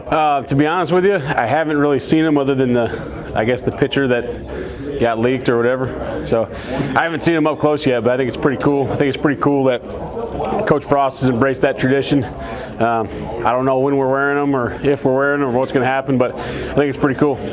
To be honest with you, I haven't really seen him other than the picture that got leaked or whatever. So I haven't seen him up close yet, but I think it's pretty cool. I think it's pretty cool that Coach Frost has embraced that tradition. I don't know when we're wearing them or if we're wearing them or what's going to happen, but I think it's pretty cool. They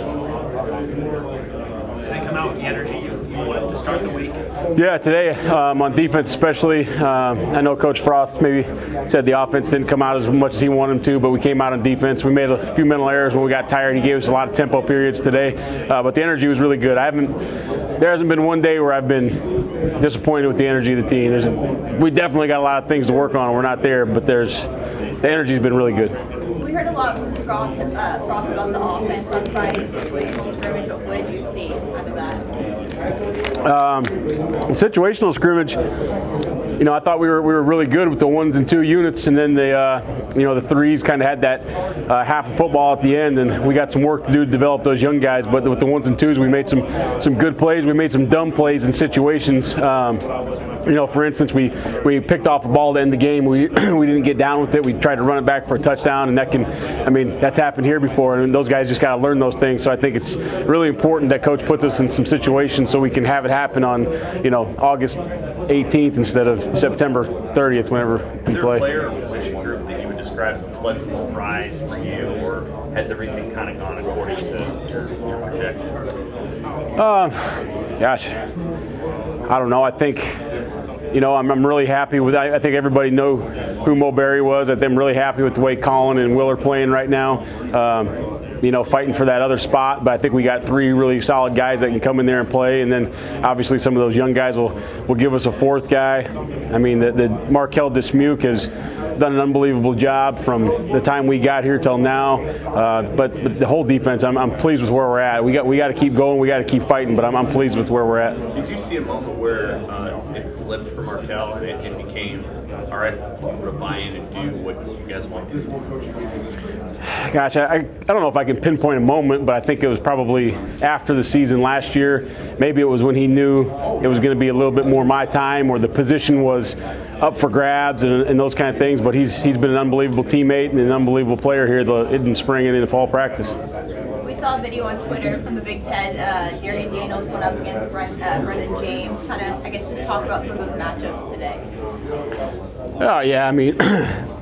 come out with the energy you wanted to start the week. Yeah, today on defense especially, I know Coach Frost maybe said the offense didn't come out as much as he wanted them to, but we came out on defense. We made a few mental errors when we got tired. He gave us a lot of tempo periods today, but the energy was really good. There hasn't been one day where I've been disappointed with the energy of the team. We definitely got a lot of things to work on. We're not there, but the energy's been really good. We heard a lot from Frost about the offense on Friday's situational scrimmage, but what did you see out of that? Situational scrimmage, I thought we were really good with the 1s and 2 units, and then the 3s kind of had that half of football at the end, and we got some work to do to develop those young guys. But with the 1s and 2s, we made some good plays. We made some dumb plays in situations. For instance, we picked off a ball to end the game. We didn't get down with it. We tried to run it back for a touchdown, and that's happened here before, and those guys just got to learn those things. So I think it's really important that Coach puts us in some situations so we can have it happen on, August 18th instead of September 30th whenever we play. Is there a player or position group that you would describe as a pleasant surprise for you, or has everything kind of gone according to your projections? Gosh, I don't know. I think, I'm really happy with. I think everybody know who Mo Berry was. I'm really happy with the way Colin and Will are playing right now. Fighting for that other spot, but I think we got 3 really solid guys that can come in there and play, and then obviously some of those young guys will give us a 4th guy. The Markel Dismuke has done an unbelievable job from the time we got here till now, but the whole defense, I'm pleased with where we're at. We got to keep going, we got to keep fighting, but I'm pleased with where we're at. Did you see a moment where it flipped for Markel and it became, all right, we're going to buy in and do what you guys want to do? Gosh, I don't know if I can pinpoint a moment, but I think it was probably after the season last year. Maybe it was when he knew it was going to be a little bit more my time, or the position was up for grabs and those kind of things. But he's been an unbelievable teammate and an unbelievable player here in spring and in fall practice. We saw a video on Twitter from the Big Ten. Darian Daniels went up against Brendan James. Just talk about some of those matchups today. Oh, yeah,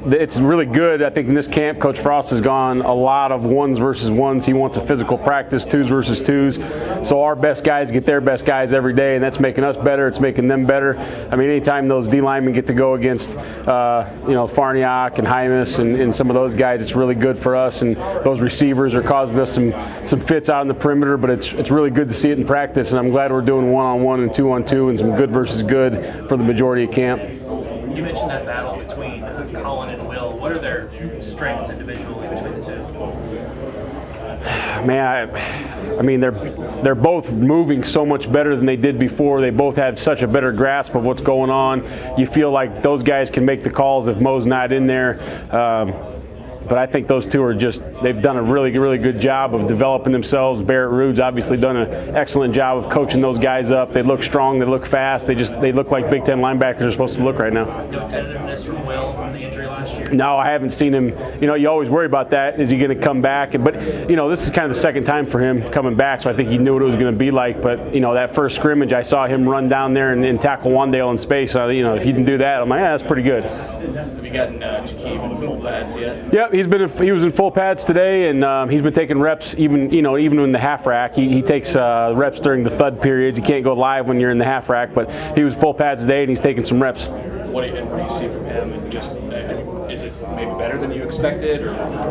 it's really good. I think in this camp, Coach Frost has gone a lot of 1s versus 1s. He wants a physical practice, 2s versus 2s. So our best guys get their best guys every day, and that's making us better. It's making them better. Anytime those D linemen get to go against, Farniak and Hymas and some of those guys, it's really good for us. And those receivers are causing us some fits out in the perimeter, but it's really good to see it in practice. And I'm glad we're doing 1-on-1 and 2-on-2 and some good versus good for the majority of camp. You mentioned that battle between Colin and Will. What are their strengths individually between the two? Man, they're both moving so much better than they did before. They both have such a better grasp of what's going on. You feel like those guys can make the calls if Mo's not in there. But I think those two they've done a really, really good job of developing themselves. Barrett Rude's obviously done an excellent job of coaching those guys up. They look strong, they look fast, they look like Big Ten linebackers are supposed to look right now. No competitiveness from Will from the injury last year? No, I haven't seen him. You always worry about that. Is he going to come back? But, this is kind of the second time for him coming back, so I think he knew what it was going to be like. But, that first scrimmage, I saw him run down there and tackle Wandale in space. If he didn't do that, I'm like, that's pretty good. Have you gotten Jakeem in full pads yet? Yep, he was in full pads today, and he's been taking reps even in the half rack. He takes reps during the thud periods. You can't go live when you're in the half rack, but he was full pads today, and he's taking some reps. What do you see from him? And is it maybe better than you expected? Or?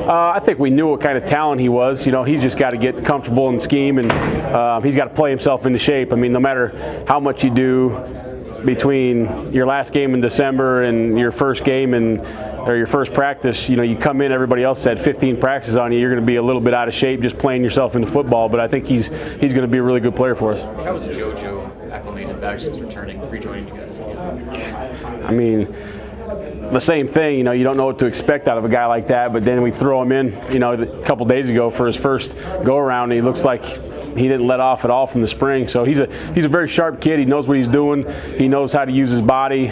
I think we knew what kind of talent he was. He's just got to get comfortable in the scheme, and he's got to play himself into shape. No matter how much you do between your last game in December and your first game or your first practice, you come in, everybody else had 15 practices on you, you're going to be a little bit out of shape just playing yourself into football, but I think he's going to be a really good player for us. How was JoJo acclimated back since rejoining you guys again? The same thing, you don't know what to expect out of a guy like that, but then we throw him in, a couple days ago for his first go-around, and he looks like he didn't let off at all from the spring. So he's a very sharp kid. He knows what he's doing. He knows how to use his body.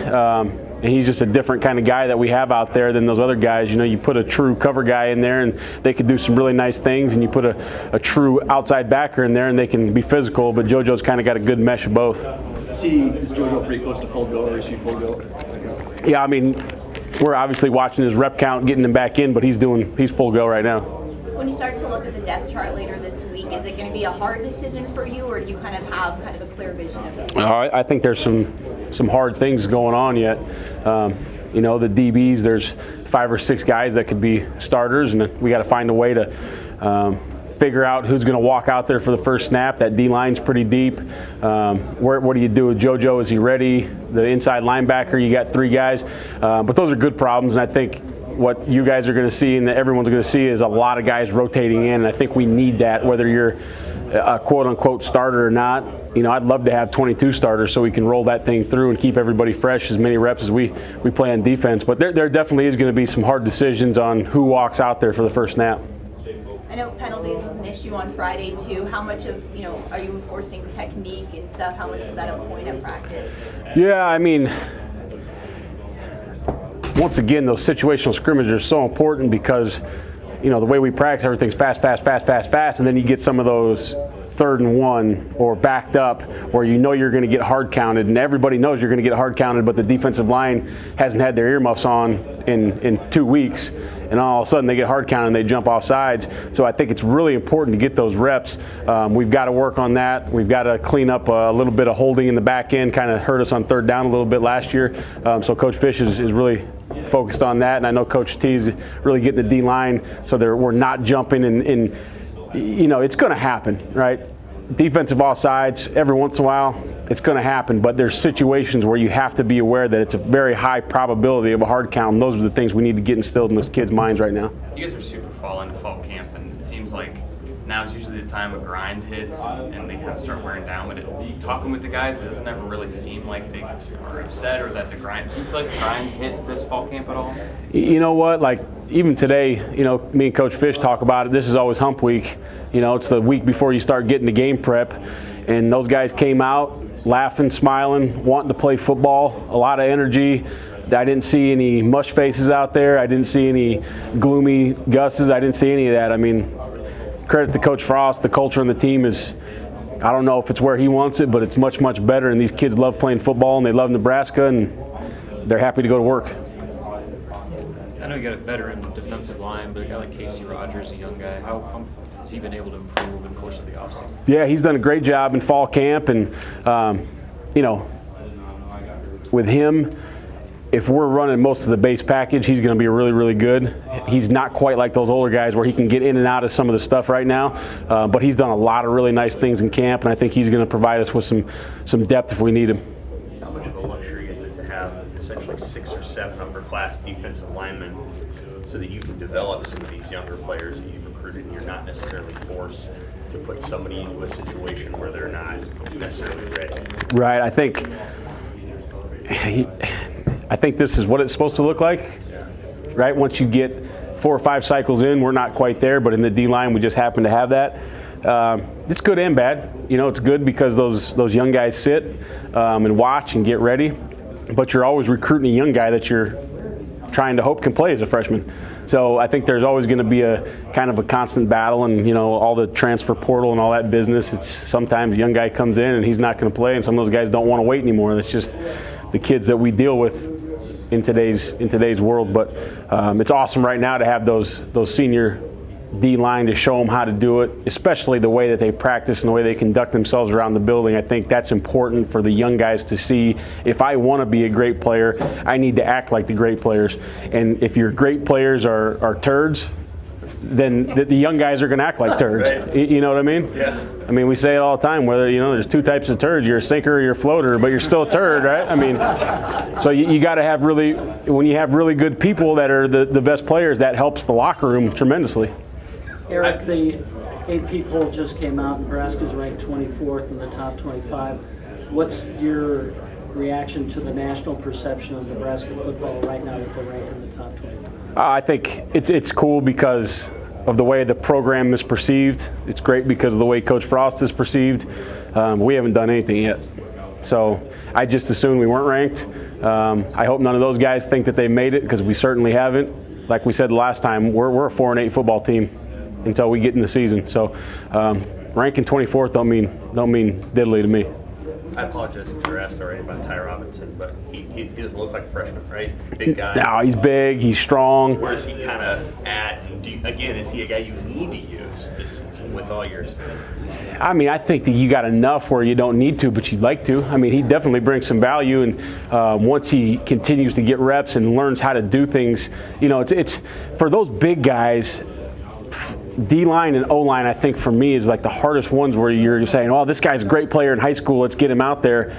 and he's just a different kind of guy that we have out there than those other guys. You know, you put a true cover guy in there, and they could do some really nice things, and you put a true outside backer in there, and they can be physical. But JoJo's kind of got a good mesh of both. Is JoJo pretty close to full go, or is he full go? Yeah, I mean, we're obviously watching his rep count, getting him back in, but he's full go right now. When you start to look at the depth chart later this week, is it going to be a hard decision for you, or do you kind of have kind of a clear vision of it? I think there's some hard things going on yet. You know, the DBs, there's 5 or 6 guys that could be starters, and we got to find a way to figure out who's going to walk out there for the first snap. That D-line's pretty deep. What do you do with JoJo? Is he ready? The inside linebacker, you got 3 guys. But those are good problems, and I think what you guys are going to see and everyone's going to see is a lot of guys rotating in, and I think we need that, whether you're a quote-unquote starter or not. You know, I'd love to have 22 starters so we can roll that thing through and keep everybody fresh, as many reps as we play on defense. But there definitely is going to be some hard decisions on who walks out there for the first snap. I know penalties was an issue on Friday too. How much of, you know, are you enforcing technique and stuff? How much is that a point of practice? Yeah, I mean, once again, those situational scrimmages are so important because, you know, the way we practice, everything's fast, and then you get some of those 3rd and 1 or backed up where you know you're going to get hard counted, and everybody knows you're going to get hard counted, but the defensive line hasn't had their earmuffs on in 2 weeks, and all of a sudden they get hard counted and they jump off sides. So I think it's really important to get those reps. We've got to work on that. We've got to clean up a little bit of holding in the back end, kind of hurt us on 3rd down a little bit last year. So Coach Fish is really focused on that, and I know Coach T is really getting the D-line so we're not jumping and you know, it's going to happen, right? Defensive offsides, every once in a while, it's going to happen, but there's situations where you have to be aware that it's a very high probability of a hard count, and those are the things we need to get instilled in those kids' minds right now. You guys are super fall into fall camp, and it seems like now's usually the time a grind hits and they kind of start wearing down. But talking with the guys, it doesn't ever really seem like they are upset or that the grind. Do you feel like the grind hit this fall camp at all? You know what? Like even today, you know, me and Coach Fish talk about it. This is always hump week. You know, it's the week before you start getting to game prep, and those guys came out laughing, smiling, wanting to play football. A lot of energy. I didn't see any mush faces out there. I didn't see any gloomy Gus's. I didn't see any of that. I mean, credit to Coach Frost. The culture on the team is, I don't know if it's where he wants it, but it's much, much better. And these kids love playing football, and they love Nebraska, and they're happy to go to work. I know you got a veteran defensive line, but a guy like Casey Rogers, a young guy, how has he been able to improve in the course of the offseason? Yeah, he's done a great job in fall camp, and you know, with him, if we're running most of the base package, he's going to be really, really good. He's not quite like those older guys where he can get in and out of some of the stuff right now, but he's done a lot of really nice things in camp, and I think he's going to provide us with some depth if we need him. How much of a luxury is it to have essentially 6 or 7 upper-class defensive linemen so that you can develop some of these younger players that you've recruited, and you're not necessarily forced to put somebody into a situation where they're not necessarily ready? Right. I think this is what it's supposed to look like, right? Once you get 4 or 5 cycles in, we're not quite there, but in the D-line, we just happen to have that. It's good and bad. You know, it's good because those young guys sit and watch and get ready, but you're always recruiting a young guy that you're trying to hope can play as a freshman. So I think there's always going to be a kind of a constant battle, and, you know, all the transfer portal and all that business. It's sometimes a young guy comes in and he's not going to play, and some of those guys don't want to wait anymore. That's just the kids that we deal with in today's world. But it's awesome right now to have those senior D-line to show them how to do it, especially the way that they practice and the way they conduct themselves around the building. I think that's important for the young guys to see. If I want to be a great player, I need to act like the great players. And if your great players are turds, then the young guys are going to act like turds. Right. You know what I mean? Yeah. I mean, we say it all the time, whether, you know, there's 2 types of turds. You're a sinker or you're a floater, but you're still a turd, right? I mean, so you got to have when you have really good people that are the best players, that helps the locker room tremendously. Erik, the AP poll just came out. Nebraska's ranked 24th in the top 25. What's your reaction to the national perception of Nebraska football right now that they're ranked in the top 25? I think it's cool because of the way the program is perceived. It's great because of the way Coach Frost is perceived. We haven't done anything yet. So I just assumed we weren't ranked. I hope none of those guys think that they made it, because we certainly haven't. Like we said last time, we're a 4-8 football team until we get in the season. So ranking 24th don't mean diddly to me. I apologize if you were asked already about Ty Robinson, but he doesn't look like a freshman, right? Big guy. No, he's big, he's strong. Where is he kind of at? Again, is he a guy you need to use this season with all your experience? I mean, I think that you got enough where you don't need to, but you'd like to. I mean, he definitely brings some value, and once he continues to get reps and learns how to do things, you know, it's for those big guys. D-line and O-line, I think, for me, is like the hardest ones, where you're saying, oh, this guy's a great player in high school, let's get him out there.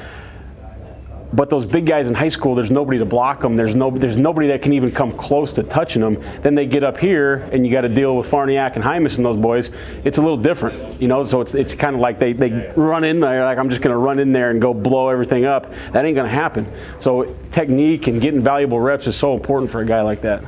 But those big guys in high school, there's nobody to block them. There's nobody that can even come close to touching them. Then they get up here, and you got to deal with Farniak and Hymas and those boys. It's a little different, you know. So it's kind of like they run in there, like, I'm just going to run in there and go blow everything up. That ain't going to happen. So technique and getting valuable reps is so important for a guy like that.